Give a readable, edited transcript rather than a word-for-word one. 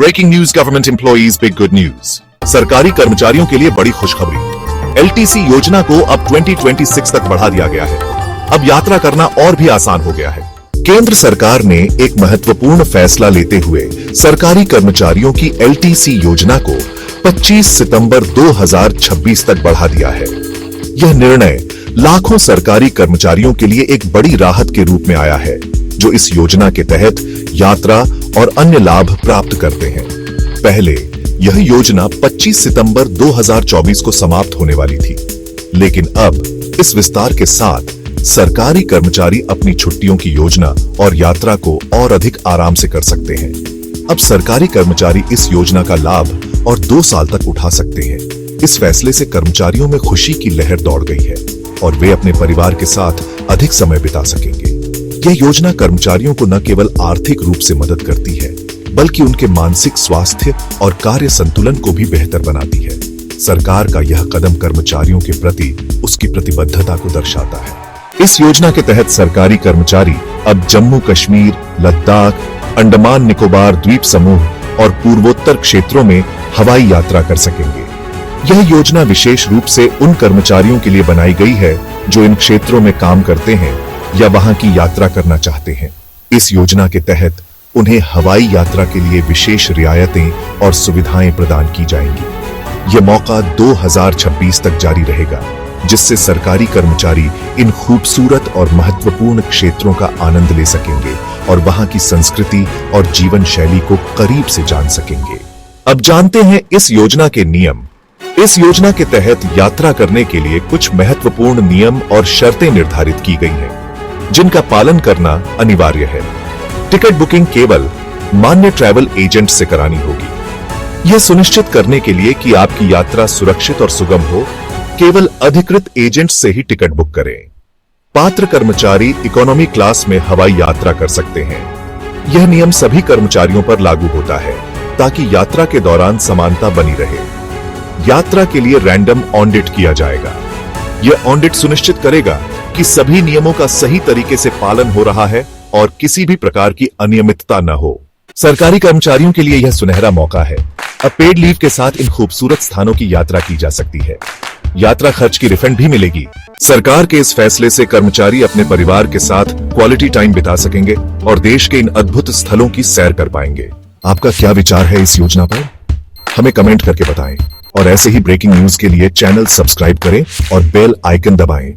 Breaking news government employees big good news. सरकारी कर्मचारियों के लिए बड़ी खुशखबरी। एलटीसी योजना को अब 2026 तक बढ़ा दिया गया है। अब यात्रा करना और भी आसान हो गया है। केंद्र सरकार ने एक महत्वपूर्ण फैसला लेते हुए सरकारी कर्मचारियों की एलटीसी योजना को 25 सितंबर 2026 तक बढ़ा दिया है। यह निर्णय लाखों सरकारी कर्मचारियों के लिए एक बड़ी राहत के रूप में आया है, जो इस योजना के तहत यात्रा और अन्य लाभ प्राप्त करते हैं। पहले यह योजना 25 सितंबर 2024 को समाप्त होने वाली थी, लेकिन अब इस विस्तार के साथ सरकारी कर्मचारी अपनी छुट्टियों की योजना और यात्रा को और अधिक आराम से कर सकते हैं। अब सरकारी कर्मचारी इस योजना का लाभ और 2 साल तक उठा सकते हैं। इस फैसले से कर्मचारियों में खुशी की लहर दौड़ गई है और वे अपने परिवार के साथ अधिक समय बिता सकेंगे। यह योजना कर्मचारियों को न केवल आर्थिक रूप से मदद करती है, बल्कि उनके मानसिक स्वास्थ्य और कार्य संतुलन को भी बेहतर बनाती है। सरकार का यह कदम कर्मचारियों के प्रति उसकी प्रतिबद्धता को दर्शाता है। इस योजना के तहत सरकारी कर्मचारी अब जम्मू कश्मीर, लद्दाख, अंडमान निकोबार द्वीप समूह और पूर्वोत्तर क्षेत्रों में हवाई यात्रा कर सकेंगे। यह योजना विशेष रूप से उन कर्मचारियों के लिए बनाई गई है जो इन क्षेत्रों में काम करते हैं या वहां की यात्रा करना चाहते हैं। इस योजना के तहत उन्हें हवाई यात्रा के लिए विशेष रियायतें और सुविधाएं प्रदान की जाएंगी। यह मौका 2026 तक जारी रहेगा, जिससे सरकारी कर्मचारी इन खूबसूरत और महत्वपूर्ण क्षेत्रों का आनंद ले सकेंगे और वहां की संस्कृति और जीवन शैली को करीब से जान सकेंगे। अब जानते हैं इस योजना के नियम। इस योजना के तहत यात्रा करने के लिए कुछ महत्वपूर्ण नियम और शर्तें निर्धारित की गई हैं, जिनका पालन करना अनिवार्य है। टिकट बुकिंग केवल मान्य ट्रैवल एजेंट से करानी होगी। यह सुनिश्चित करने के लिए कि आपकी यात्रा सुरक्षित और सुगम हो, केवल अधिकृत एजेंट से ही टिकट बुक करें। पात्र कर्मचारी इकोनॉमी क्लास में हवाई यात्रा कर सकते हैं। यह नियम सभी कर्मचारियों पर लागू होता है, ताकि यात्रा के दौरान समानता बनी रहे। यात्रा के लिए रैंडम ऑडिट किया जाएगा। यह ऑडिट सुनिश्चित करेगा कि सभी नियमों का सही तरीके से पालन हो रहा है और किसी भी प्रकार की अनियमितता न हो। सरकारी कर्मचारियों के लिए यह सुनहरा मौका है। अब पेड लीव के साथ इन खूबसूरत स्थानों की यात्रा की जा सकती है। यात्रा खर्च की रिफंड भी मिलेगी। सरकार के इस फैसले से कर्मचारी अपने परिवार के साथ क्वालिटी टाइम बिता सकेंगे और देश के इन अद्भुत स्थलों की सैर कर पाएंगे। आपका क्या विचार है इस योजना पर? हमें कमेंट करके बताएं और ऐसे ही ब्रेकिंग न्यूज के लिए चैनल सब्सक्राइब करें और बेल आइकन दबाएं।